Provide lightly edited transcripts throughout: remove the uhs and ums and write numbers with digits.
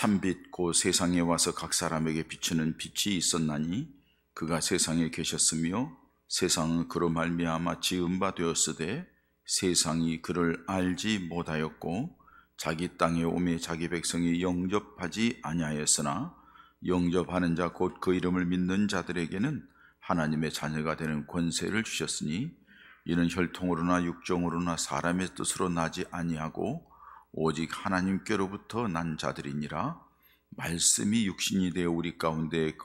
참빛 곧 세상에 와서 각 사람에게 비추는 빛이 있었나니 그가 세상에 계셨으며 세상은 그로 말미암아 지은 바 되었으되 세상이 그를 알지 못하였고 자기 땅에 오매 자기 백성이 영접하지 아니하였으나 영접하는 자 곧 그 이름을 믿는 자들에게는 하나님의 자녀가 되는 권세를 주셨으니 이는 혈통으로나 육정으로나 사람의 뜻으로 나지 아니하고 오직 하나님께로부터 난 자들이니라. 말씀이 육신이 되어 우리 가운데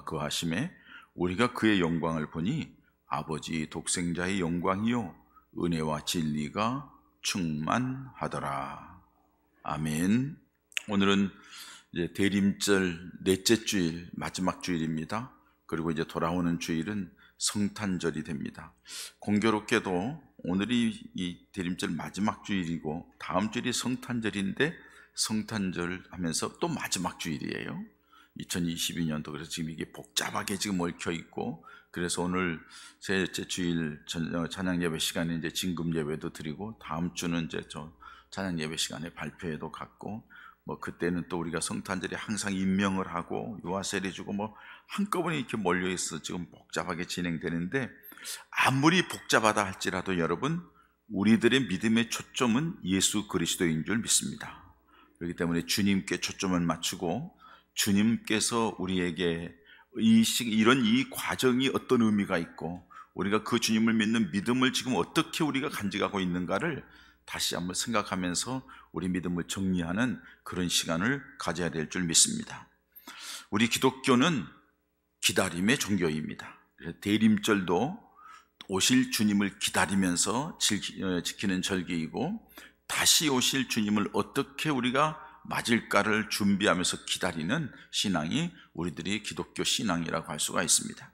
거하심에 우리가 그의 영광을 보니 아버지 독생자의 영광이요 은혜와 진리가 충만하더라. 아멘. 오늘은 이제 대림절 넷째 주일, 마지막 주일입니다. 그리고 이제 돌아오는 주일은 성탄절이 됩니다. 공교롭게도 오늘이 이 대림절 마지막 주일이고 다음 주일이 성탄절인데 성탄절 하면서 또 마지막 주일이에요. 2022년도. 그래서 지금 이게 복잡하게 지금 얽혀 있고, 그래서 오늘 셋째 주일 찬양 예배 시간에 이제 진금 예배도 드리고, 다음 주는 이제 저 찬양 예배 시간에 발표회도 갖고, 뭐 그때는 또 우리가 성탄절에 항상 임명을 하고 유아세례 주고 뭐 한꺼번에 이렇게 몰려 있어 지금 복잡하게 진행되는데, 아무리 복잡하다 할지라도 여러분, 우리들의 믿음의 초점은 예수 그리스도인 줄 믿습니다. 그렇기 때문에 주님께 초점을 맞추고 주님께서 우리에게 이런 이 과정이 어떤 의미가 있고 우리가 그 주님을 믿는 믿음을 지금 어떻게 우리가 간직하고 있는가를 다시 한번 생각하면서 우리 믿음을 정리하는 그런 시간을 가져야 될 줄 믿습니다. 우리 기독교는 기다림의 종교입니다. 대림절도 오실 주님을 기다리면서 지키는 절기이고, 다시 오실 주님을 어떻게 우리가 맞을까를 준비하면서 기다리는 신앙이 우리들이 기독교 신앙이라고 할 수가 있습니다.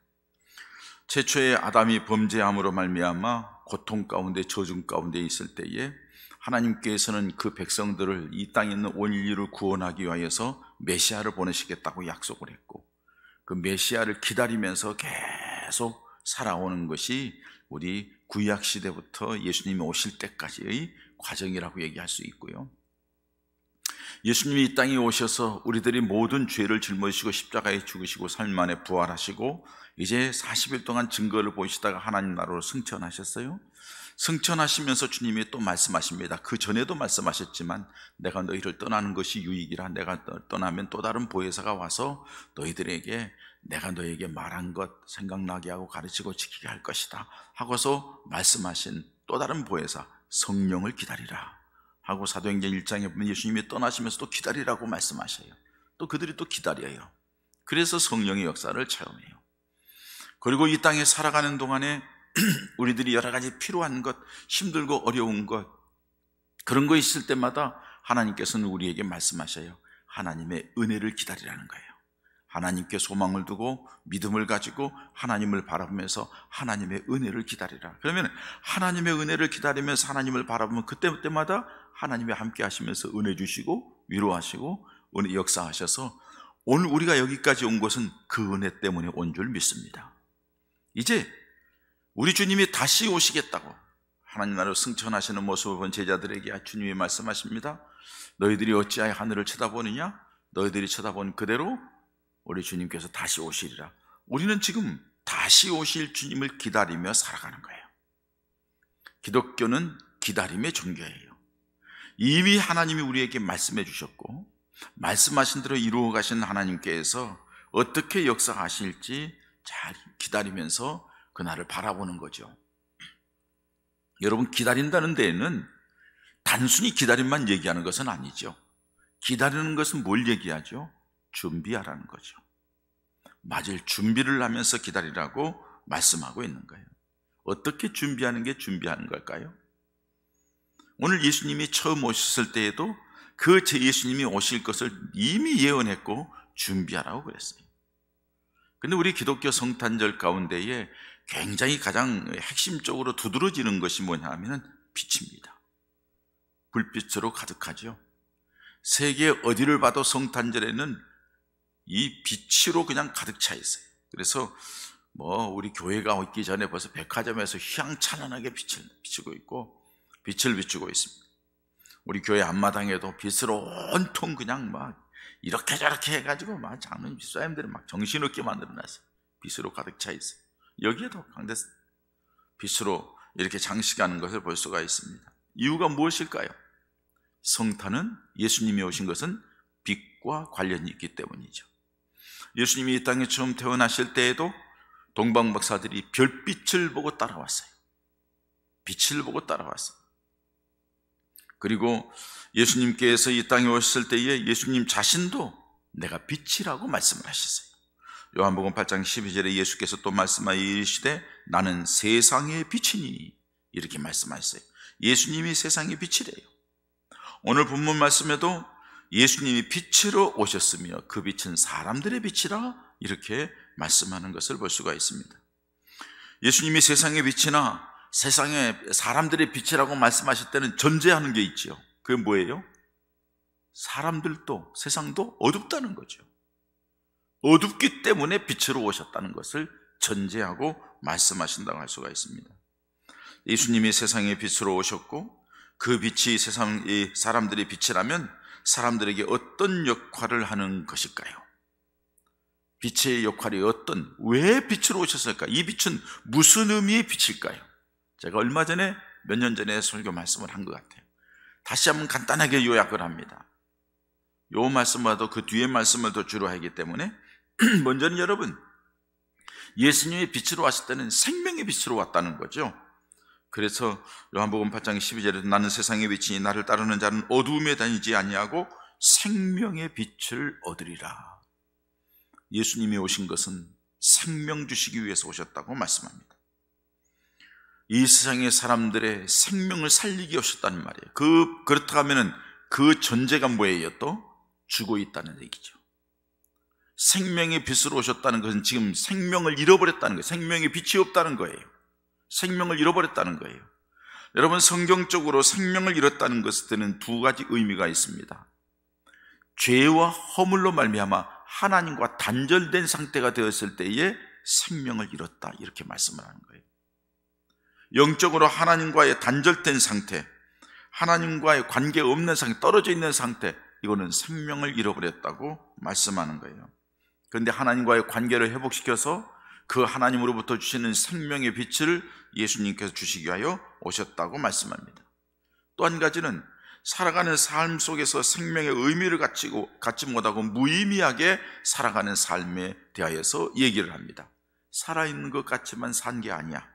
최초의 아담이 범죄함으로 말미암아 고통 가운데 저주 가운데 있을 때에 하나님께서는 그 백성들을 이 땅에 있는 온 인류를 구원하기 위하여서 메시아를 보내시겠다고 약속을 했고, 그 메시아를 기다리면서 계속 살아오는 것이 우리 구약 시대부터 예수님이 오실 때까지의 과정이라고 얘기할 수 있고요. 예수님이 이 땅에 오셔서 우리들이 모든 죄를 짊어지시고 십자가에 죽으시고 3일 만에 부활하시고 이제 40일 동안 증거를 보이시다가 하나님 나라로 승천하셨어요. 승천하시면서 주님이 또 말씀하십니다. 그 전에도 말씀하셨지만 내가 너희를 떠나는 것이 유익이라. 내가 떠나면 또 다른 보혜사가 와서 너희들에게 내가 너희에게 말한 것 생각나게 하고 가르치고 지키게 할 것이다 하고서 말씀하신 또 다른 보혜사 성령을 기다리라 하고 사도행전 1장에 보면 예수님이 떠나시면서 또 기다리라고 말씀하셔요. 또 그들이 또 기다려요. 그래서 성령의 역사를 체험해요. 그리고 이 땅에 살아가는 동안에 우리들이 여러 가지 필요한 것, 힘들고 어려운 것, 그런 거 있을 때마다 하나님께서는 우리에게 말씀하셔요. 하나님의 은혜를 기다리라는 거예요. 하나님께 소망을 두고 믿음을 가지고 하나님을 바라보면서 하나님의 은혜를 기다리라. 그러면 하나님의 은혜를 기다리면서 하나님을 바라보면 그때마다 하나님이 함께 하시면서 은혜 주시고 위로하시고 은혜 역사하셔서 오늘 우리가 여기까지 온 것은 그 은혜 때문에 온 줄 믿습니다. 이제 우리 주님이 다시 오시겠다고 하나님 나라로 승천하시는 모습을 본 제자들에게 주님이 말씀하십니다. 너희들이 어찌하여 하늘을 쳐다보느냐? 너희들이 쳐다본 그대로 우리 주님께서 다시 오시리라. 우리는 지금 다시 오실 주님을 기다리며 살아가는 거예요. 기독교는 기다림의 종교예요. 이미 하나님이 우리에게 말씀해 주셨고 말씀하신 대로 이루어 가신 하나님께서 어떻게 역사하실지 잘 기다리면서 그날을 바라보는 거죠. 여러분, 기다린다는 데에는 단순히 기다림만 얘기하는 것은 아니죠. 기다리는 것은 뭘 얘기하죠? 준비하라는 거죠. 맞을 준비를 하면서 기다리라고 말씀하고 있는 거예요. 어떻게 준비하는 게 준비하는 걸까요? 오늘 예수님이 처음 오셨을 때에도 그 예수님이 오실 것을 이미 예언했고 준비하라고 그랬어요. 근데 우리 기독교 성탄절 가운데에 굉장히 가장 핵심적으로 두드러지는 것이 뭐냐 하면 빛입니다. 불빛으로 가득하죠. 세계 어디를 봐도 성탄절에는 이 빛으로 그냥 가득 차 있어요. 그래서 우리 교회가 오기 전에 벌써 백화점에서 휘황찬란하게 빛을 비추고 있고 빛을 비추고 있습니다. 우리 교회 앞마당에도 빛으로 온통 그냥 막 이렇게 저렇게 해가지고 막 장로님 집사님들이 막 정신없게 만들어놨어요. 빛으로 가득 차 있어요. 여기에도 강대상 빛으로 이렇게 장식하는 것을 볼 수가 있습니다. 이유가 무엇일까요? 성탄은, 예수님이 오신 것은 빛과 관련이 있기 때문이죠. 예수님이 이 땅에 처음 태어나실 때에도 동방 박사들이 별빛을 보고 따라왔어요. 빛을 보고 따라왔어요. 그리고 예수님께서 이 땅에 오셨을 때에 예수님 자신도 내가 빛이라고 말씀을 하셨어요. 요한복음 8장 12절에 예수께서 또 말씀하여 이르시되 나는 세상의 빛이니, 이렇게 말씀하셨어요. 예수님이 세상의 빛이래요. 오늘 본문 말씀에도 예수님이 빛으로 오셨으며 그 빛은 사람들의 빛이라, 이렇게 말씀하는 것을 볼 수가 있습니다. 예수님이 세상의 빛이나 세상의 사람들의 빛이라고 말씀하실 때는 전제하는 게 있죠. 그게 뭐예요? 사람들도 세상도 어둡다는 거죠. 어둡기 때문에 빛으로 오셨다는 것을 전제하고 말씀하신다고 할 수가 있습니다. 예수님이 세상의 빛으로 오셨고 그 빛이 세상의 사람들의 빛이라면 사람들에게 어떤 역할을 하는 것일까요? 빛의 역할이 왜 빛으로 오셨을까? 이 빛은 무슨 의미의 빛일까요? 제가 얼마 전에, 몇 년 전에 설교 말씀을 한 것 같아요. 다시 한번 간단하게 요약을 합니다. 요 말씀보다도 그 뒤에 말씀을 더 주로 하기 때문에 먼저는 여러분, 예수님이 빛으로 왔을 때는 생명의 빛으로 왔다는 거죠. 그래서 요한복음 8장 12절에서 나는 세상의 빛이니 나를 따르는 자는 어두움에 다니지 아니하고 생명의 빛을 얻으리라. 예수님이 오신 것은 생명 주시기 위해서 오셨다고 말씀합니다. 이 세상의 사람들의 생명을 살리기 오셨다는 말이에요. 그렇다 하면은 그 전제가 뭐예요? 또 죽어 있다는 얘기죠. 생명의 빛으로 오셨다는 것은 지금 생명을 잃어버렸다는 거예요. 생명의 빛이 없다는 거예요. 생명을 잃어버렸다는 거예요. 여러분, 성경적으로 생명을 잃었다는 것에는 두 가지 의미가 있습니다. 죄와 허물로 말미암아 하나님과 단절된 상태가 되었을 때에 생명을 잃었다, 이렇게 말씀을 하는 거예요. 영적으로 하나님과의 단절된 상태, 하나님과의 관계 없는 상태, 떨어져 있는 상태, 이거는 생명을 잃어버렸다고 말씀하는 거예요. 그런데 하나님과의 관계를 회복시켜서 그 하나님으로부터 주시는 생명의 빛을 예수님께서 주시기 위하여 오셨다고 말씀합니다. 또 한 가지는 살아가는 삶 속에서 생명의 의미를 갖지 못하고 무의미하게 살아가는 삶에 대하여서 얘기를 합니다. 살아있는 것 같지만 산 게 아니야.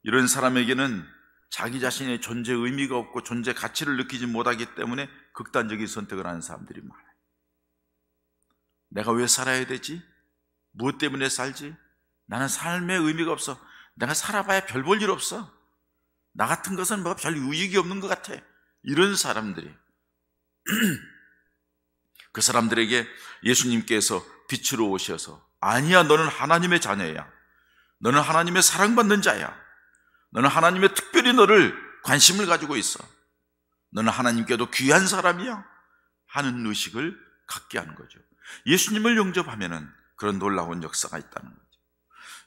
이런 사람에게는 자기 자신의 존재 의미가 없고 존재 가치를 느끼지 못하기 때문에 극단적인 선택을 하는 사람들이 많아요. 내가 왜 살아야 되지? 무엇 때문에 살지? 나는 삶의 의미가 없어. 내가 살아봐야 별 볼 일 없어. 나 같은 것은 뭐 별 유익이 없는 것 같아. 이런 사람들이 그 사람들에게 예수님께서 빛으로 오셔서 아니야, 너는 하나님의 자녀야. 너는 하나님의 사랑받는 자야. 너는 하나님의 특별히 너를 관심을 가지고 있어. 너는 하나님께도 귀한 사람이야 하는 의식을 갖게 하는 거죠. 예수님을 영접하면은 그런 놀라운 역사가 있다는 거죠.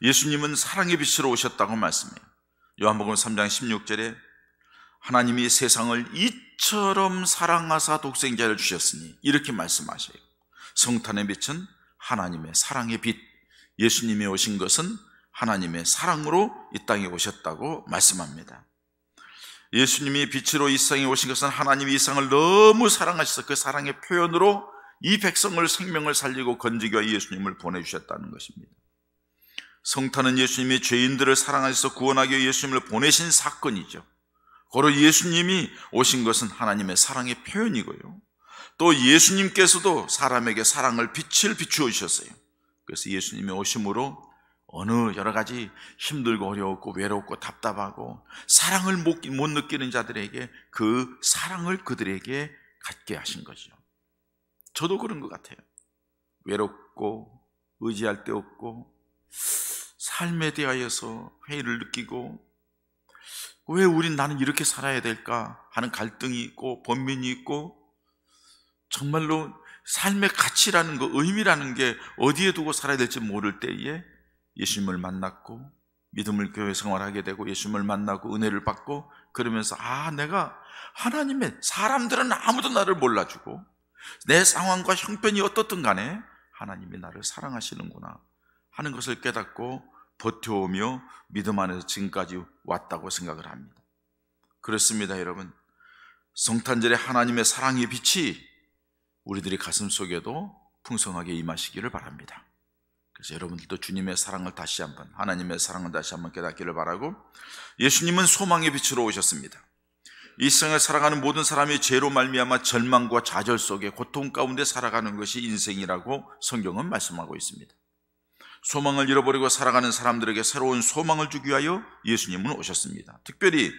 예수님은 사랑의 빛으로 오셨다고 말씀해요. 요한복음 3장 16절에 하나님이 세상을 이처럼 사랑하사 독생자를 주셨으니, 이렇게 말씀하셔요. 성탄의 빛은 하나님의 사랑의 빛, 예수님이 오신 것은 하나님의 사랑으로 이 땅에 오셨다고 말씀합니다. 예수님이 빛으로 이 세상에 오신 것은 하나님이 이 세상을 너무 사랑하셔서 그 사랑의 표현으로 이 백성을 생명을 살리고 건지기 위해 예수님을 보내주셨다는 것입니다. 성탄은 예수님이 죄인들을 사랑하셔서 구원하기 위해 예수님을 보내신 사건이죠. 바로 예수님이 오신 것은 하나님의 사랑의 표현이고요, 또 예수님께서도 사람에게 사랑을 빛을 비추어 주셨어요. 그래서 예수님이 오심으로 어느 여러 가지 힘들고 어려웠고 외롭고 답답하고 사랑을 못 느끼는 자들에게 그 사랑을 그들에게 갖게 하신 거죠. 저도 그런 것 같아요. 외롭고 의지할 데 없고 삶에 대하여서 회의를 느끼고 왜 나는 이렇게 살아야 될까 하는 갈등이 있고 번민이 있고, 정말로 삶의 가치라는 거, 의미라는 게 어디에 두고 살아야 될지 모를 때에 예수님을 만났고 믿음을 교회 생활하게 되고 예수님을 만나고 은혜를 받고, 그러면서 내가 하나님의, 사람들은 아무도 나를 몰라주고 내 상황과 형편이 어떻든 간에 하나님이 나를 사랑하시는구나 하는 것을 깨닫고 버텨오며 믿음 안에서 지금까지 왔다고 생각을 합니다. 그렇습니다, 여러분. 성탄절에 하나님의 사랑의 빛이 우리들의 가슴 속에도 풍성하게 임하시기를 바랍니다. 그래서 여러분들도 주님의 사랑을 다시 한번, 하나님의 사랑을 다시 한번 깨닫기를 바라고, 예수님은 소망의 빛으로 오셨습니다. 이 세상을 살아가는 모든 사람이 죄로 말미암아 절망과 좌절 속에 고통 가운데 살아가는 것이 인생이라고 성경은 말씀하고 있습니다. 소망을 잃어버리고 살아가는 사람들에게 새로운 소망을 주기 위하여 예수님은 오셨습니다. 특별히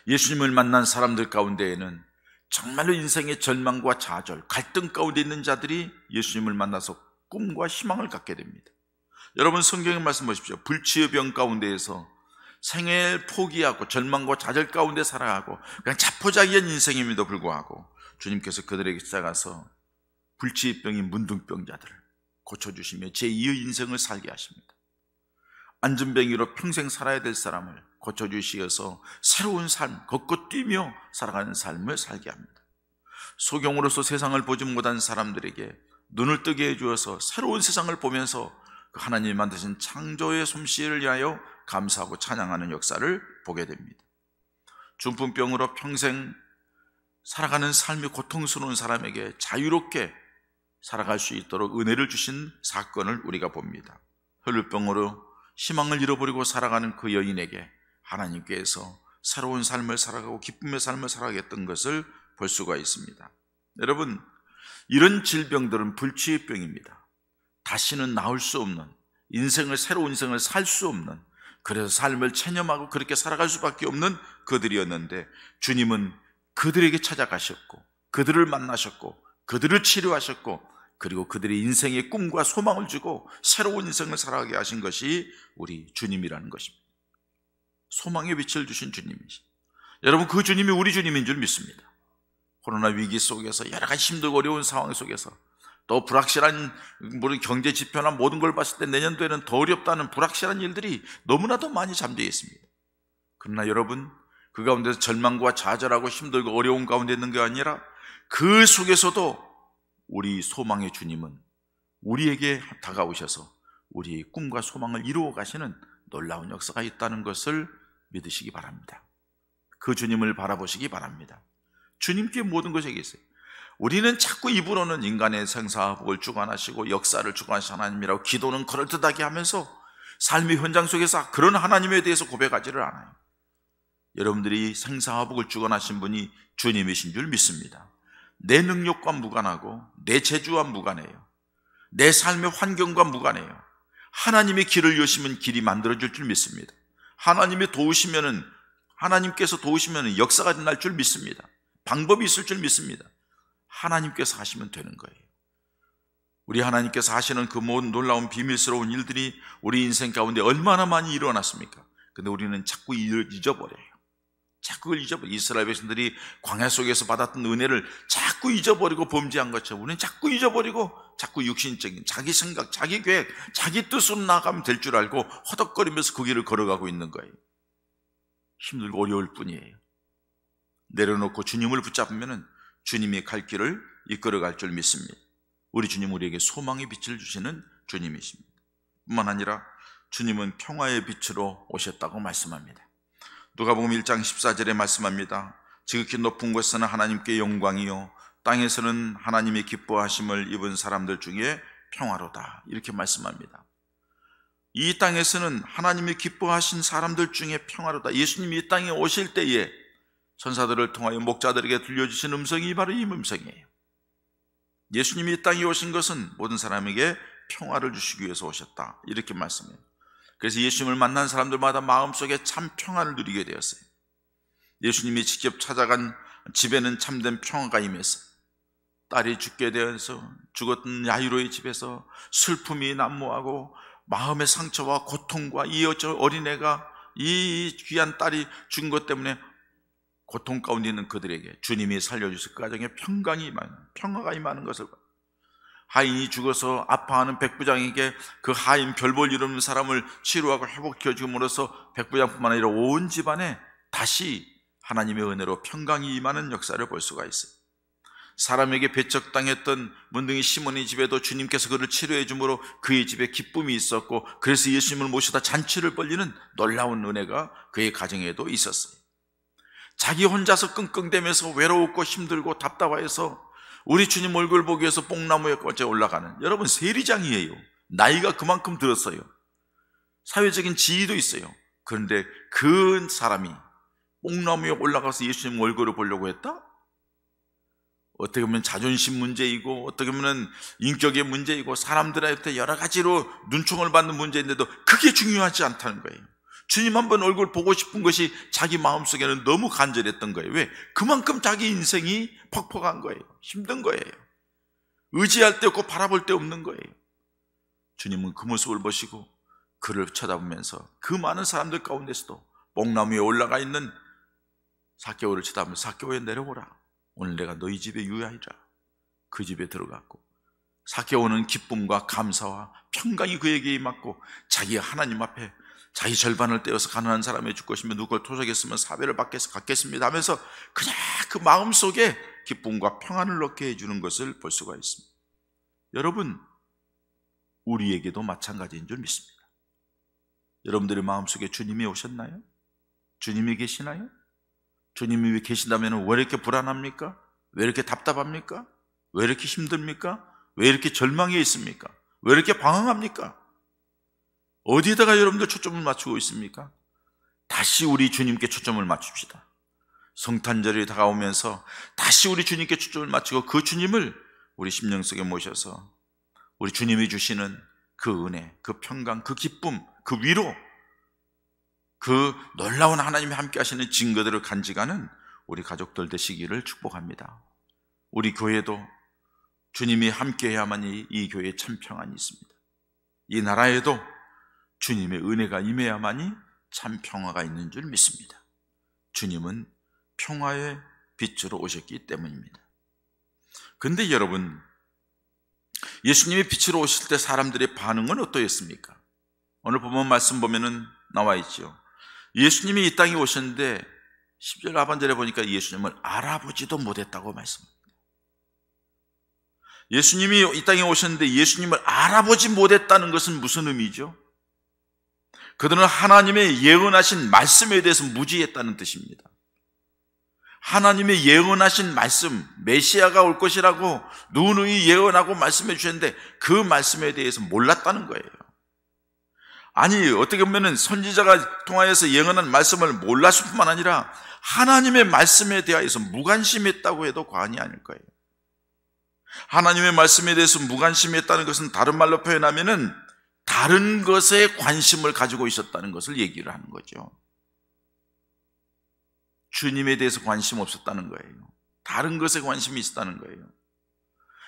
예수님을 만난 사람들 가운데에는 정말로 인생의 절망과 좌절, 갈등 가운데 있는 자들이 예수님을 만나서 꿈과 희망을 갖게 됩니다. 여러분, 성경의 말씀 보십시오. 불치의 병 가운데에서 생애를 포기하고 절망과 좌절 가운데 살아가고 그냥 자포자기한 인생임에도 불구하고 주님께서 그들에게 찾아가서 불치의 병인 문둥병자들을 고쳐주시며 제2의 인생을 살게 하십니다. 안전병이로 평생 살아야 될 사람을 고쳐주시어서 새로운 삶, 걷고 뛰며 살아가는 삶을 살게 합니다. 소경으로서 세상을 보지 못한 사람들에게 눈을 뜨게 해주어서 새로운 세상을 보면서 그 하나님이 만드신 창조의 솜씨를 위하여 감사하고 찬양하는 역사를 보게 됩니다. 중풍병으로 평생 살아가는 삶이 고통스러운 사람에게 자유롭게 살아갈 수 있도록 은혜를 주신 사건을 우리가 봅니다. 혈루병으로 희망을 잃어버리고 살아가는 그 여인에게 하나님께서 새로운 삶을 살아가고 기쁨의 삶을 살아가겠던 것을 볼 수가 있습니다. 여러분, 이런 질병들은 불치의 병입니다. 다시는 나올 수 없는, 새로운 인생을 살 수 없는, 그래서 삶을 체념하고 그렇게 살아갈 수밖에 없는 그들이었는데 주님은 그들에게 찾아가셨고 그들을 만나셨고 그들을 치료하셨고 그리고 그들의 인생의 꿈과 소망을 주고 새로운 인생을 살아가게 하신 것이 우리 주님이라는 것입니다. 소망의 빛을 주신 주님이시. 여러분, 그 주님이 우리 주님인 줄 믿습니다. 코로나 위기 속에서 여러 가지 힘들고 어려운 상황 속에서 또 불확실한 경제 지표나 모든 걸 봤을 때 내년도에는 더 어렵다는 불확실한 일들이 너무나도 많이 잠재해 있습니다. 그러나 여러분, 그 가운데서 절망과 좌절하고 힘들고 어려운 가운데 있는 게 아니라 그 속에서도 우리 소망의 주님은 우리에게 다가오셔서 우리의 꿈과 소망을 이루어 가시는 놀라운 역사가 있다는 것을 믿으시기 바랍니다. 그 주님을 바라보시기 바랍니다. 주님께 모든 것이 있어요. 우리는 자꾸 입으로는 인간의 생사복을 주관하시고 역사를 주관하신 하나님이라고 기도는 그럴듯하게 하면서 삶의 현장 속에서 그런 하나님에 대해서 고백하지를 않아요. 여러분들이 생사복을 주관하신 분이 주님이신 줄 믿습니다. 내 능력과 무관하고 내 재주와 무관해요. 내 삶의 환경과 무관해요. 하나님의 길을 여시면 길이 만들어질 줄 믿습니다. 하나님께서 도우시면 역사가 날 줄 믿습니다. 방법이 있을 줄 믿습니다. 하나님께서 하시면 되는 거예요. 우리 하나님께서 하시는 그 모든 놀라운 비밀스러운 일들이 우리 인생 가운데 얼마나 많이 일어났습니까? 근데 우리는 자꾸 잊어버려요. 자꾸 잊어버려요. 이스라엘 백성들이 광야 속에서 받았던 은혜를 자꾸 잊어버리고 범죄한 것처럼 우리는 자꾸 잊어버리고 자꾸 육신적인 자기 생각, 자기 계획, 자기 뜻으로 나아가면 될 줄 알고 허덕거리면서 그 길을 걸어가고 있는 거예요. 힘들고 어려울 뿐이에요. 내려놓고 주님을 붙잡으면 주님이 갈 길을 이끌어갈 줄 믿습니다. 우리 주님, 우리에게 소망의 빛을 주시는 주님이십니다. 뿐만 아니라 주님은 평화의 빛으로 오셨다고 말씀합니다. 누가복음 1장 14절에 말씀합니다. 지극히 높은 곳에서는 하나님께 영광이요 땅에서는 하나님의 기뻐하심을 입은 사람들 중에 평화로다, 이렇게 말씀합니다. 이 땅에서는 하나님이 기뻐하신 사람들 중에 평화로다. 예수님이 이 땅에 오실 때에 천사들을 통하여 목자들에게 들려주신 음성이 바로 이 음성이에요. 예수님이 이 땅에 오신 것은 모든 사람에게 평화를 주시기 위해서 오셨다, 이렇게 말씀해요. 그래서 예수님을 만난 사람들마다 마음속에 참 평화를 누리게 되었어요. 예수님이 직접 찾아간 집에는 참된 평화가 임했어요. 딸이 죽게 되어서 죽었던 야이로의 집에서 슬픔이 난무하고 마음의 상처와 고통과 이 어린애가 이 귀한 딸이 죽은 것 때문에 고통 가운데 있는 그들에게 주님이 살려주실 그 가정에 평화가 임하는 것을 봐요. 하인이 죽어서 아파하는 백부장에게 그 하인 별볼 일 없는 사람을 치료하고 회복해 줌으로써 백부장뿐만 아니라 온 집안에 다시 하나님의 은혜로 평강이 임하는 역사를 볼 수가 있어요. 사람에게 배척당했던 문둥이 시몬의 집에도 주님께서 그를 치료해 주므로 그의 집에 기쁨이 있었고, 그래서 예수님을 모시다 잔치를 벌리는 놀라운 은혜가 그의 가정에도 있었어요. 자기 혼자서 끙끙대면서 외로웠고 힘들고 답답해서 우리 주님 얼굴 보기 위해서 뽕나무에 꽂혀 올라가는, 여러분 세리장이에요. 나이가 그만큼 들었어요. 사회적인 지위도 있어요. 그런데 그 사람이 뽕나무에 올라가서 예수님 얼굴을 보려고 했다? 어떻게 보면 자존심 문제이고, 어떻게 보면 인격의 문제이고, 사람들한테 여러 가지로 눈총을 받는 문제인데도 그게 중요하지 않다는 거예요. 주님 한번 얼굴 보고 싶은 것이 자기 마음속에는 너무 간절했던 거예요. 왜? 그만큼 자기 인생이 퍽퍽한 거예요. 힘든 거예요. 의지할 데 없고 바라볼 데 없는 거예요. 주님은 그 모습을 보시고 그를 쳐다보면서 그 많은 사람들 가운데서도 뽕나무에 올라가 있는 삭개오를 쳐다보면서, 삭개오에 내려오라. 오늘 내가 너희 집에 유하리라. 그 집에 들어갔고, 삭개오는 기쁨과 감사와 평강이 그에게 임했고, 자기가 하나님 앞에 자기 절반을 떼어서 가난한 사람에 줄 것이며 누굴 토속했으면 사배를 받겠습니다 하면서 그냥 그 마음속에 기쁨과 평안을 얻게 해주는 것을 볼 수가 있습니다. 여러분, 우리에게도 마찬가지인 줄 믿습니다. 여러분들의 마음속에 주님이 오셨나요? 주님이 계시나요? 주님이 계신다면 왜 이렇게 불안합니까? 왜 이렇게 답답합니까? 왜 이렇게 힘듭니까? 왜 이렇게 절망해 있습니까? 왜 이렇게 방황합니까? 어디에다가 여러분들 초점을 맞추고 있습니까? 다시 우리 주님께 초점을 맞춥시다. 성탄절이 다가오면서 다시 우리 주님께 초점을 맞추고 그 주님을 우리 심령 속에 모셔서 우리 주님이 주시는 그 은혜, 그 평강, 그 기쁨, 그 위로, 그 놀라운 하나님이 함께 하시는 증거들을 간직하는 우리 가족들 되시기를 축복합니다. 우리 교회도 주님이 함께 해야만이 이 교회에 참 평안이 있습니다. 이 나라에도 주님의 은혜가 임해야만이 참 평화가 있는 줄 믿습니다. 주님은 평화의 빛으로 오셨기 때문입니다. 근데 여러분, 예수님이 빛으로 오실 때 사람들의 반응은 어떠했습니까? 오늘 본문 말씀 보면은 나와 있죠. 예수님이 이 땅에 오셨는데 10절 하반절에 보니까 예수님을 알아보지도 못했다고 말씀합니다. 예수님이 이 땅에 오셨는데 예수님을 알아보지 못했다는 것은 무슨 의미죠? 그들은 하나님의 예언하신 말씀에 대해서 무지했다는 뜻입니다. 하나님의 예언하신 말씀, 메시아가 올 것이라고 누누이 예언하고 말씀해 주셨는데 그 말씀에 대해서 몰랐다는 거예요. 아니, 어떻게 보면 선지자가 통하여서 예언한 말씀을 몰랐을 뿐만 아니라 하나님의 말씀에 대하여서 무관심했다고 해도 과언이 아닐 거예요. 하나님의 말씀에 대해서 무관심했다는 것은 다른 말로 표현하면은 다른 것에 관심을 가지고 있었다는 것을 얘기를 하는 거죠. 주님에 대해서 관심 없었다는 거예요. 다른 것에 관심이 있었다는 거예요.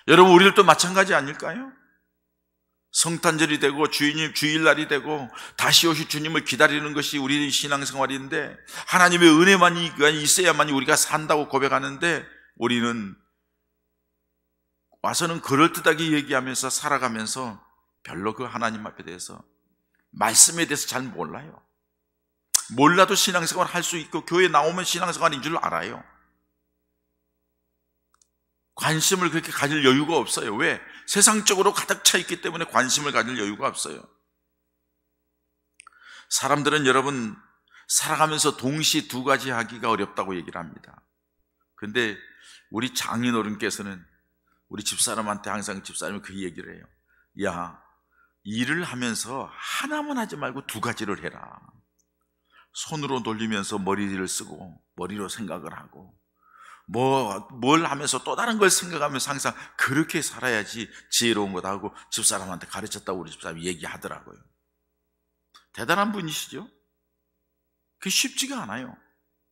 여러분, 우리들도 마찬가지 아닐까요? 성탄절이 되고 주일날이 되고 다시 오실 주님을 기다리는 것이 우리 신앙생활인데, 하나님의 은혜만이 있어야만이 우리가 산다고 고백하는데, 우리는 와서는 그럴듯하게 얘기하면서 살아가면서 별로 그 하나님 앞에 대해서, 말씀에 대해서 잘 몰라요. 몰라도 신앙생활 할 수 있고 교회 나오면 신앙생활인 줄 알아요. 관심을 그렇게 가질 여유가 없어요. 왜? 세상적으로 가득 차 있기 때문에 관심을 가질 여유가 없어요. 사람들은 여러분, 살아가면서 동시에 두 가지 하기가 어렵다고 얘기를 합니다. 근데 우리 장인어른께서는 우리 집사람한테 항상 집사람이 그 얘기를 해요. 야, 일을 하면서 하나만 하지 말고 두 가지를 해라. 손으로 돌리면서 머리를 쓰고 머리로 생각을 하고 뭘 하면서 또 다른 걸 생각하면서 항상 그렇게 살아야지 지혜로운 거다 하고 집사람한테 가르쳤다고 우리 집사람이 얘기하더라고요. 대단한 분이시죠? 그게 쉽지가 않아요.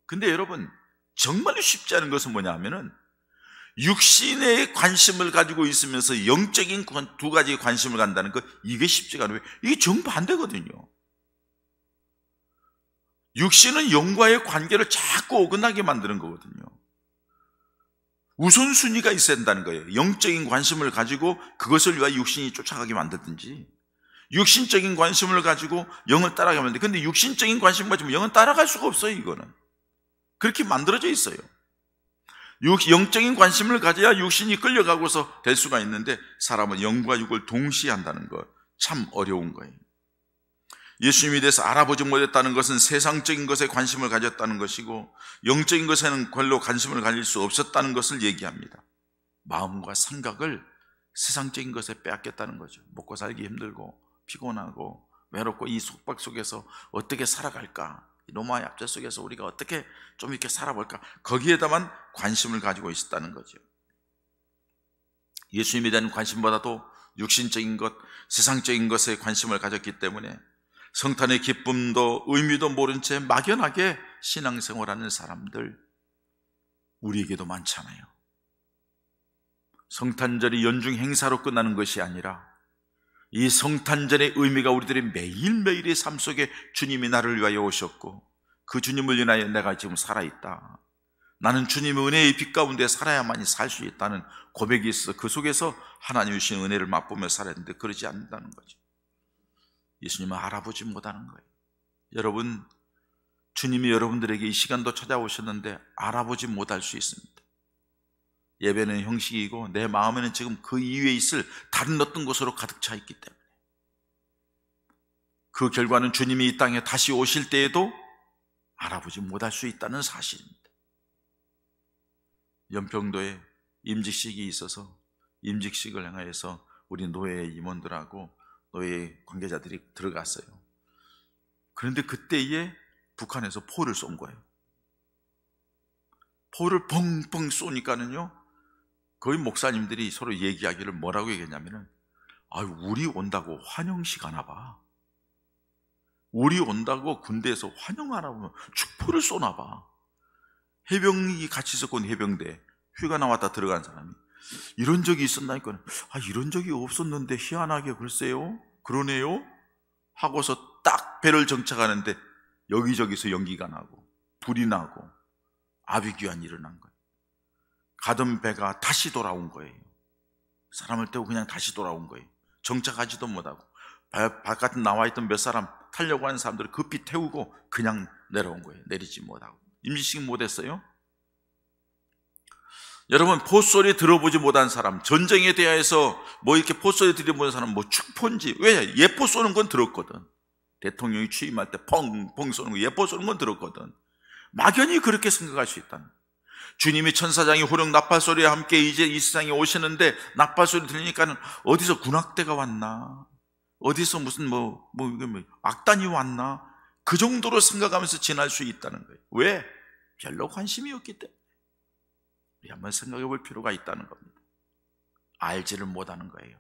근데 여러분, 정말로 쉽지 않은 것은 뭐냐 하면은 육신의 관심을 가지고 있으면서 영적인 두 가지의 관심을 간다는 것, 이게 쉽지가 않아요. 이게 정반대거든요. 육신은 영과의 관계를 자꾸 어긋나게 만드는 거거든요. 우선순위가 있어야 된다는 거예요. 영적인 관심을 가지고 그것을 위하여 육신이 쫓아가게 만들든지, 육신적인 관심을 가지고 영을 따라가게 만드는데, 근데 육신적인 관심을 가지고 영은 따라갈 수가 없어요. 이거는 그렇게 만들어져 있어요. 영적인 관심을 가져야 육신이 끌려가고서 될 수가 있는데 사람은 영과 육을 동시에 한다는 것 참 어려운 거예요. 예수님에 대해서 알아보지 못했다는 것은 세상적인 것에 관심을 가졌다는 것이고 영적인 것에는 별로 관심을 가질 수 없었다는 것을 얘기합니다. 마음과 생각을 세상적인 것에 빼앗겼다는 거죠. 먹고 살기 힘들고 피곤하고 외롭고 이 속박 속에서 어떻게 살아갈까, 로마의 압제 속에서 우리가 어떻게 좀 이렇게 살아볼까, 거기에다만 관심을 가지고 있었다는 거죠. 예수님에 대한 관심보다도 육신적인 것, 세상적인 것에 관심을 가졌기 때문에 성탄의 기쁨도 의미도 모른 채 막연하게 신앙생활하는 사람들 우리에게도 많잖아요. 성탄절이 연중 행사로 끝나는 것이 아니라 이 성탄절의 의미가 우리들의 매일매일의 삶 속에 주님이 나를 위하여 오셨고 그 주님을 인하여 내가 지금 살아있다, 나는 주님의 은혜의 빛 가운데 살아야만이 살 수 있다는 고백이 있어 그 속에서 하나님이 주신 은혜를 맛보며 살았는데 그러지 않는다는 거죠. 예수님은 알아보지 못하는 거예요. 여러분, 주님이 여러분들에게 이 시간도 찾아오셨는데 알아보지 못할 수 있습니다. 예배는 형식이고 내 마음에는 지금 그 이외에 있을 다른 어떤 곳으로 가득 차 있기 때문에 그 결과는 주님이 이 땅에 다시 오실 때에도 알아보지 못할 수 있다는 사실입니다. 연평도에 임직식이 있어서 임직식을 향하여서 우리 노예 임원들하고 노예 관계자들이 들어갔어요. 그런데 그때에 북한에서 포를 쏜 거예요. 포를 펑펑 쏘니까는요, 거의 목사님들이 서로 얘기하기를 뭐라고 얘기했냐면은, 우리 온다고 환영식 하나 봐. 우리 온다고 군대에서 환영하나 보면 축포를 쏘나 봐. 해병이 같이 있었건 해병대 휴가 나왔다 들어간 사람이 이런 적이 있었나니까 이런 적이 없었는데 희한하게 글쎄요 그러네요 하고서 딱 배를 정착하는데 여기저기서 연기가 나고 불이 나고 아비규환이 일어난 거예요. 가던 배가 다시 돌아온 거예요. 사람을 태우고 그냥 다시 돌아온 거예요. 정착하지도 못하고 바깥에 나와있던 몇 사람 타려고 하는 사람들을 급히 태우고 그냥 내려온 거예요. 내리지 못하고. 임시식 못했어요? 여러분, 포소리 들어보지 못한 사람, 전쟁에 대해서 이렇게 포소리 들어보는 사람 축포인지, 왜? 예포 쏘는 건 들었거든. 대통령이 취임할 때 펑펑 쏘는 거, 예포 쏘는 건 들었거든. 막연히 그렇게 생각할 수 있다는. 주님이 천사장이 호령 나팔소리와 함께 이제 이 세상에 오시는데 나팔소리 들으니까는 어디서 군악대가 왔나, 어디서 무슨 악단이 왔나, 그 정도로 생각하면서 지날 수 있다는 거예요. 왜? 별로 관심이 없기 때문에. 우리 한번 생각해 볼 필요가 있다는 겁니다. 알지를 못하는 거예요.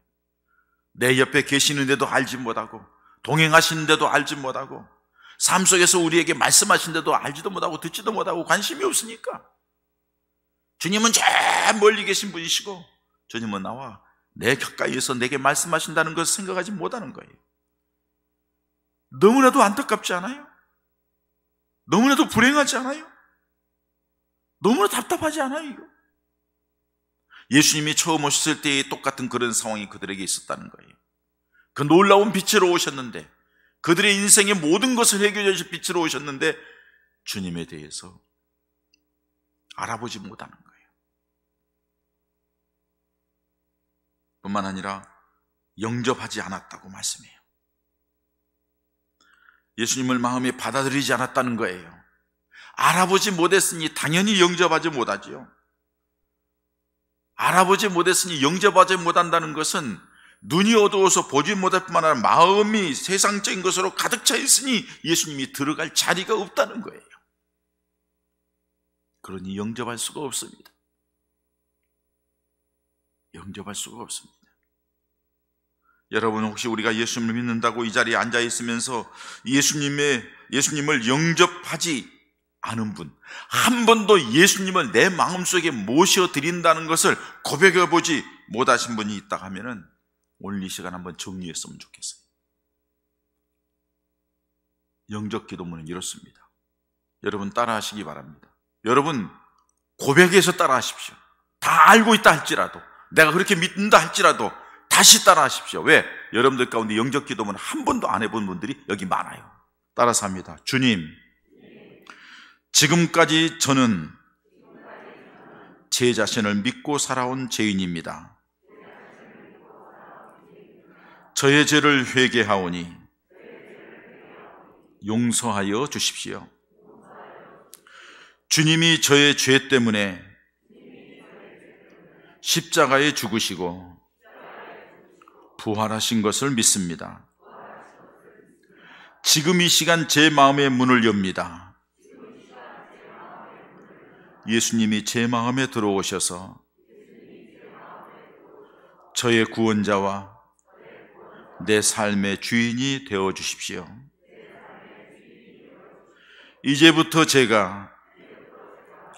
내 옆에 계시는데도 알지 못하고, 동행하시는데도 알지 못하고, 삶 속에서 우리에게 말씀하시는데도 알지도 못하고 듣지도 못하고 관심이 없으니까. 주님은 저 멀리 계신 분이시고 주님은 나와 내 가까이에서 내게 말씀하신다는 것을 생각하지 못하는 거예요. 너무나도 안타깝지 않아요? 너무나도 불행하지 않아요? 너무나 답답하지 않아요? 이거? 예수님이 처음 오셨을 때의 똑같은 그런 상황이 그들에게 있었다는 거예요. 그 놀라운 빛으로 오셨는데, 그들의 인생의 모든 것을 해결해 주실 빛으로 오셨는데 주님에 대해서 알아보지 못하는 거예요. 뿐만 아니라 영접하지 않았다고 말씀해요. 예수님을 마음에 받아들이지 않았다는 거예요. 알아보지 못했으니 당연히 영접하지 못하지요. 알아보지 못했으니 영접하지 못한다는 것은 눈이 어두워서 보지 못할 뿐만 아니라 마음이 세상적인 것으로 가득 차 있으니 예수님이 들어갈 자리가 없다는 거예요. 그러니 영접할 수가 없습니다. 영접할 수가 없습니다. 여러분, 혹시 우리가 예수님을 믿는다고 이 자리에 앉아 있으면서 예수님을 영접하지 않은 분, 한 번도 예수님을 내 마음속에 모셔드린다는 것을 고백해보지 못하신 분이 있다 하면은 오늘 이 시간 한번 정리했으면 좋겠어요. 영접 기도문은 이렇습니다. 여러분 따라하시기 바랍니다. 여러분 고백해서 따라하십시오. 다 알고 있다 할지라도, 내가 그렇게 믿는다 할지라도 다시 따라하십시오. 왜? 여러분들 가운데 영접 기도문 한 번도 안 해본 분들이 여기 많아요. 따라서 합니다. 주님, 지금까지 저는 제 자신을 믿고 살아온 죄인입니다. 저의 죄를 회개하오니 용서하여 주십시오. 주님이 저의 죄 때문에 십자가에 죽으시고 부활하신 것을 믿습니다. 지금 이 시간 제 마음의 문을 엽니다. 예수님이 제 마음에 들어오셔서 저의 구원자와 내 삶의 주인이 되어 주십시오. 이제부터 제가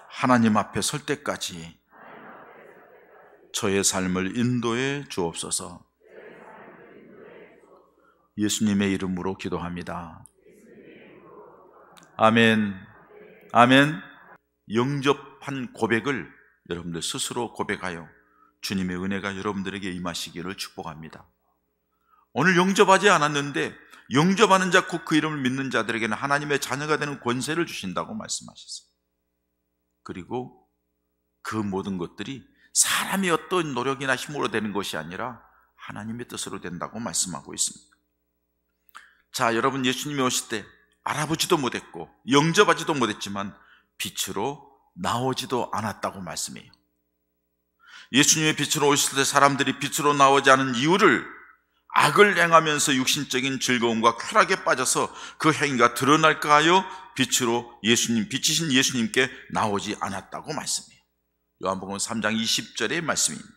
하나님 앞에 설 때까지 저의 삶을 인도해 주옵소서. 예수님의 이름으로 기도합니다. 아멘. 아멘. 영접한 고백을 여러분들 스스로 고백하여 주님의 은혜가 여러분들에게 임하시기를 축복합니다. 오늘 영접하지 않았는데 영접하는 자, 그 이름을 믿는 자들에게는 하나님의 자녀가 되는 권세를 주신다고 말씀하셨어요. 그리고 그 모든 것들이 사람이 어떤 노력이나 힘으로 되는 것이 아니라 하나님의 뜻으로 된다고 말씀하고 있습니다. 자, 여러분, 예수님이 오실 때 알아보지도 못했고 영접하지도 못했지만 빛으로 나오지도 않았다고 말씀해요. 예수님의 빛으로 오실 때 사람들이 빛으로 나오지 않은 이유를 악을 행하면서 육신적인 즐거움과 쾌락에 빠져서 그 행위가 드러날까 하여 빛으로 빛이신 예수님께 나오지 않았다고 말씀해요. 요한복음 3장 20절의 말씀입니다.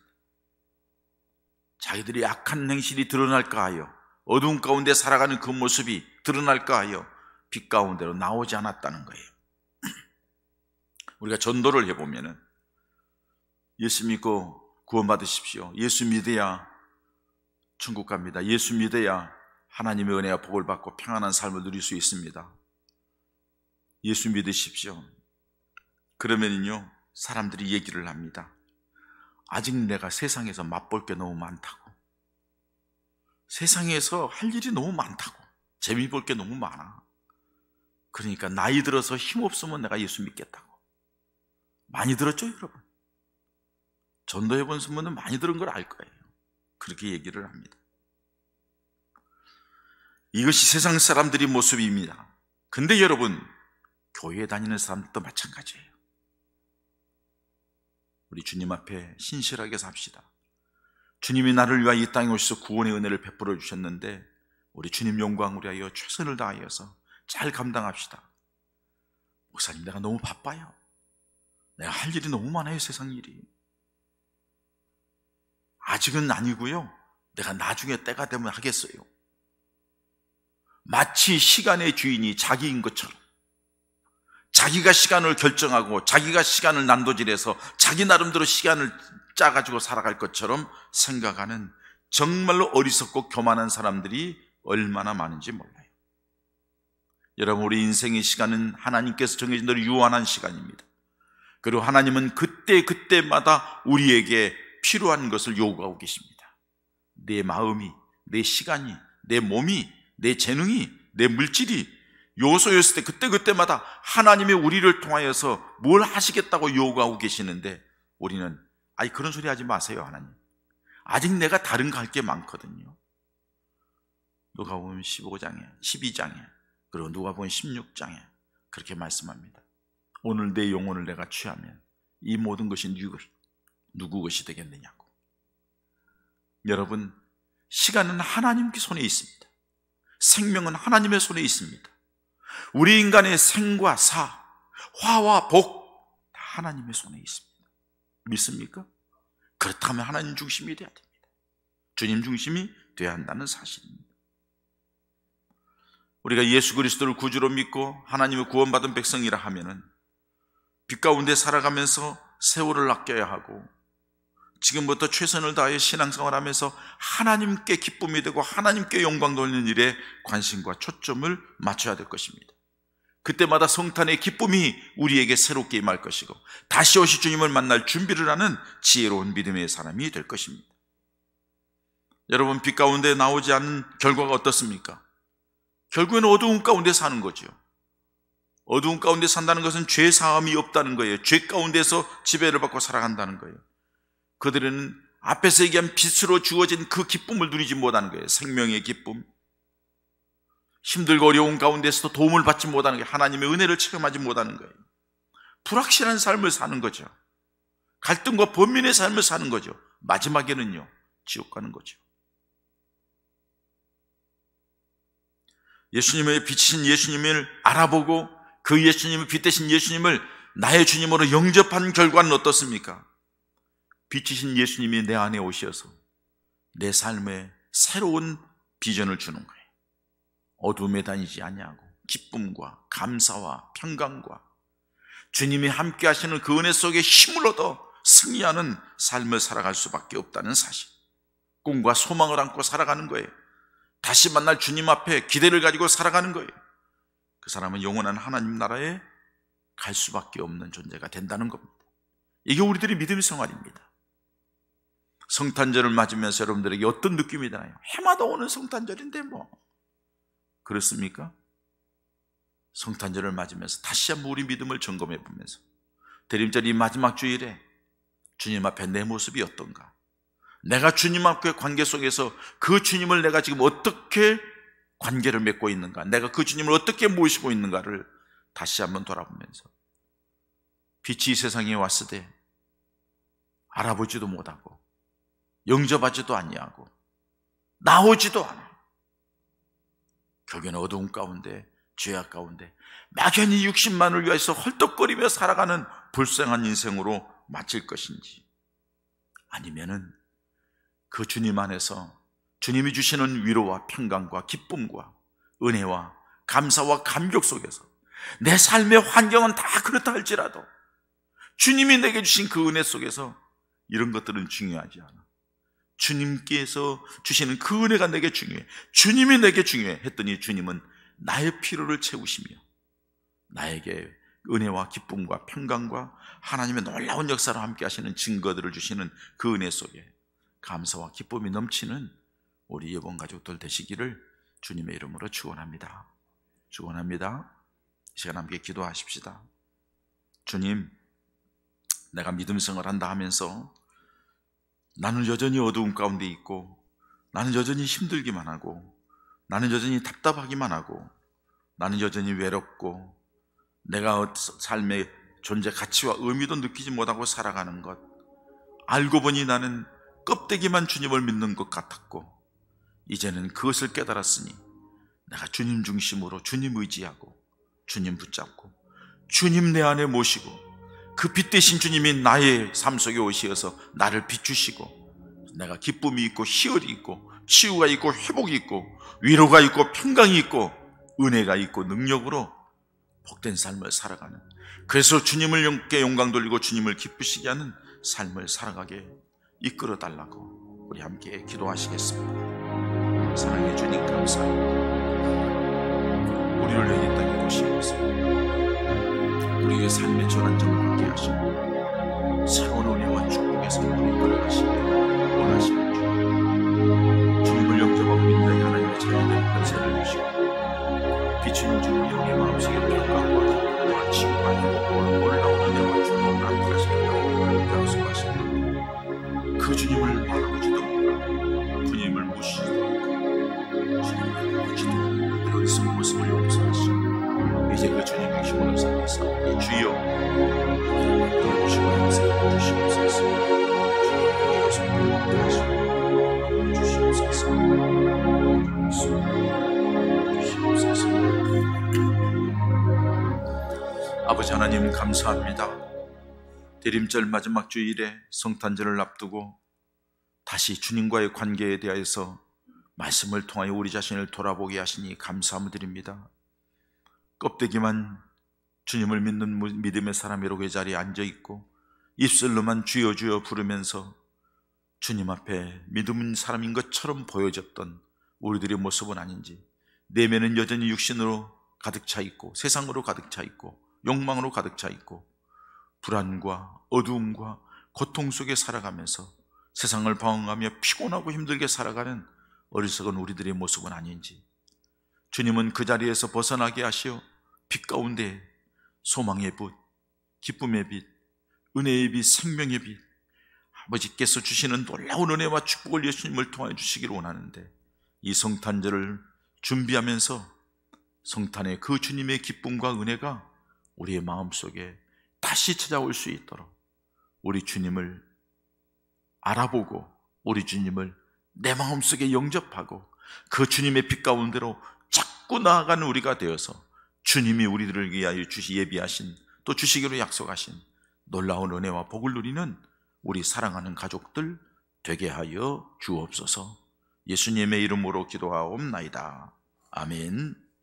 자기들이 악한 행실이 드러날까 하여, 어두운 가운데 살아가는 그 모습이 드러날까 하여 빛 가운데로 나오지 않았다는 거예요. 우리가 전도를 해보면은 예수 믿고 구원받으십시오. 예수 믿어야 천국 갑니다. 예수 믿어야 하나님의 은혜와 복을 받고 평안한 삶을 누릴 수 있습니다. 예수 믿으십시오. 그러면요, 사람들이 얘기를 합니다. 아직 내가 세상에서 맛볼 게 너무 많다고, 세상에서 할 일이 너무 많다고, 재미 볼 게 너무 많아. 그러니까 나이 들어서 힘없으면 내가 예수 믿겠다고. 많이 들었죠, 여러분? 전도해본 분은 많이 들은 걸 알 거예요. 그렇게 얘기를 합니다. 이것이 세상 사람들의 모습입니다. 근데 여러분, 교회에 다니는 사람들도 마찬가지예요. 우리 주님 앞에 신실하게 삽시다. 주님이 나를 위하여 이 땅에 오셔서 구원의 은혜를 베풀어 주셨는데 우리 주님 영광을 위하여 최선을 다하여서 잘 감당합시다. 목사님, 내가 너무 바빠요. 내가 할 일이 너무 많아요, 세상 일이. 아직은 아니고요, 내가 나중에 때가 되면 하겠어요. 마치 시간의 주인이 자기인 것처럼, 자기가 시간을 결정하고 자기가 시간을 난도질해서 자기 나름대로 시간을 짜가지고 살아갈 것처럼 생각하는 정말로 어리석고 교만한 사람들이 얼마나 많은지 몰라요. 여러분, 우리 인생의 시간은 하나님께서 정해진 대로 유한한 시간입니다. 그리고 하나님은 그때마다 우리에게 필요한 것을 요구하고 계십니다. 내 마음이, 내 시간이, 내 몸이, 내 재능이, 내 물질이 요소였을 때 그때마다 하나님이 우리를 통하여서 뭘 하시겠다고 요구하고 계시는데 우리는 아니, 그런 소리 하지 마세요, 하나님. 아직 내가 다른 거 할 게 많거든요. 누가복음 15장에, 12장에, 그리고 누가복음 16장에 그렇게 말씀합니다. 오늘 내 영혼을 내가 취하면 이 모든 것이 누구 것이 되겠느냐고. 여러분, 시간은 하나님 손에 있습니다. 생명은 하나님의 손에 있습니다. 우리 인간의 생과 사, 화와 복 다 하나님의 손에 있습니다. 믿습니까? 그렇다면 하나님 중심이 돼야 됩니다. 주님 중심이 돼야 한다는 사실입니다. 우리가 예수 그리스도를 구주로 믿고 하나님의 구원받은 백성이라 하면은 빛 가운데 살아가면서 세월을 아껴야 하고 지금부터 최선을 다해 신앙생활 하면서 하나님께 기쁨이 되고 하나님께 영광 돌리는 일에 관심과 초점을 맞춰야 될 것입니다. 그때마다 성탄의 기쁨이 우리에게 새롭게 임할 것이고 다시 오실 주님을 만날 준비를 하는 지혜로운 믿음의 사람이 될 것입니다. 여러분, 빛 가운데 나오지 않은 결과가 어떻습니까? 결국에는 어두운 가운데 사는 거죠. 어두운 가운데 산다는 것은 죄 사함이 없다는 거예요. 죄 가운데서 지배를 받고 살아간다는 거예요. 그들은 앞에서 얘기한 빛으로 주어진 그 기쁨을 누리지 못하는 거예요. 생명의 기쁨. 힘들고 어려운 가운데서도 도움을 받지 못하는 거예요. 하나님의 은혜를 체험하지 못하는 거예요. 불확실한 삶을 사는 거죠. 갈등과 번민의 삶을 사는 거죠. 마지막에는요, 지옥 가는 거죠. 예수님의 빛이신 예수님을 알아보고 그 예수님의 빛 대신 예수님을 나의 주님으로 영접한 결과는 어떻습니까? 빛이신 예수님이 내 안에 오셔서 내 삶에 새로운 비전을 주는 거예요. 어둠에 다니지 아니하고 기쁨과 감사와 평강과 주님이 함께 하시는 그 은혜 속에 힘을 얻어 승리하는 삶을 살아갈 수밖에 없다는 사실. 꿈과 소망을 안고 살아가는 거예요. 다시 만날 주님 앞에 기대를 가지고 살아가는 거예요. 그 사람은 영원한 하나님 나라에 갈 수밖에 없는 존재가 된다는 겁니다. 이게 우리들의 믿음의 생활입니다. 성탄절을 맞으면서 여러분들에게 어떤 느낌이 드나요? 해마다 오는 성탄절인데 뭐 그렇습니까? 성탄절을 맞으면서 다시 한번 우리 믿음을 점검해 보면서 대림절 이 마지막 주일에 주님 앞에 내 모습이 어떤가? 내가 주님 앞의 관계 속에서 그 주님을 내가 지금 어떻게 관계를 맺고 있는가? 내가 그 주님을 어떻게 모시고 있는가를 다시 한번 돌아보면서 빛이 이 세상에 왔을 때 알아보지도 못하고 영접하지도 아니하고 나오지도 않아요. 결국에는 어두운 가운데 죄악 가운데 막연히 육신만을 위해서 헐떡거리며 살아가는 불쌍한 인생으로 마칠 것인지, 아니면은 그 주님 안에서 주님이 주시는 위로와 평강과 기쁨과 은혜와 감사와 감격 속에서 내 삶의 환경은 다 그렇다 할지라도 주님이 내게 주신 그 은혜 속에서 이런 것들은 중요하지 않아. 주님께서 주시는 그 은혜가 내게 중요해. 주님이 내게 중요해 했더니 주님은 나의 필요를 채우시며 나에게 은혜와 기쁨과 평강과 하나님의 놀라운 역사로 함께 하시는 증거들을 주시는 그 은혜 속에 감사와 기쁨이 넘치는 우리 여봉 가족들 되시기를 주님의 이름으로 축원합니다. 축원합니다. 이 시간 함께 기도하십시다. 주님, 내가 믿음 생활한다 하면서 나는 여전히 어두운 가운데 있고, 나는 여전히 힘들기만 하고, 나는 여전히 답답하기만 하고, 나는 여전히 외롭고, 내가 삶의 존재 가치와 의미도 느끼지 못하고 살아가는 것, 알고 보니 나는 껍데기만 주님을 믿는 것 같았고, 이제는 그것을 깨달았으니 내가 주님 중심으로 주님 의지하고 주님 붙잡고 주님 내 안에 모시고 그 빛 대신 주님이 나의 삶 속에 오시어서 나를 비추시고 내가 기쁨이 있고 희열이 있고 치유가 있고 회복이 있고 위로가 있고 평강이 있고 은혜가 있고 능력으로 복된 삶을 살아가는, 그래서 주님을 영광 돌리고 주님을 기쁘시게 하는 삶을 살아가게 이끌어 달라고 우리 함께 기도하시겠습니다. 사랑해 주님 감사합니다. 우리를 여기 땅에 오시면서 우리의 삶의 전환점을 갖게 하시고 새로운 은혜와 축복의 삶으로 이끌어가시길 원하시는 주, 주님을 영접하고 믿는 하나님의 자녀된 권세를 주시고 비추는 주님의 영의 마음속에 평강과 기쁨과 치유가 있고 놀라운 은혜와 축복을 나타나시겠다고 약속하십니다. 그 주님을 바라보지도 못하고 주님을 모시지도 않고 주님을 보지도 않고 이런 성 모습을 용서하시고 이제 그 주님의 힘을 삼아서 주여 보여주시고 영생해 주시옵소서. 주여 성령을 하시고 주시옵소서. 주시옵소서. 아버지 하나님 감사합니다. 대림절 마지막 주일에 성탄절을 앞두고 다시 주님과의 관계에 대해서 말씀을 통하여 우리 자신을 돌아보게 하시니 감사함을 드립니다. 껍데기만 주님을 믿는 믿음의 사람이라고 이 자리에 앉아있고 입술로만 주여 주여 부르면서 주님 앞에 믿음은 사람인 것처럼 보여졌던 우리들의 모습은 아닌지, 내면은 여전히 육신으로 가득 차 있고 세상으로 가득 차 있고 욕망으로 가득 차 있고 불안과 어두움과 고통 속에 살아가면서 세상을 방황하며 피곤하고 힘들게 살아가는 어리석은 우리들의 모습은 아닌지, 주님은 그 자리에서 벗어나게 하시어 빛 가운데 소망의 빛, 기쁨의 빛, 은혜의 빛, 생명의 빛, 아버지께서 주시는 놀라운 은혜와 축복을 예수님을 통하여 주시기를 원하는데, 이 성탄절을 준비하면서 성탄의 그 주님의 기쁨과 은혜가 우리의 마음속에 다시 찾아올 수 있도록 우리 주님을 알아보고 우리 주님을 내 마음속에 영접하고 그 주님의 빛 가운데로 자꾸 나아가는 우리가 되어서 주님이 우리들을 위하여 예비하신, 또 주시기로 약속하신 놀라운 은혜와 복을 누리는 우리 사랑하는 가족들 되게 하여 주옵소서. 예수님의 이름으로 기도하옵나이다. 아멘.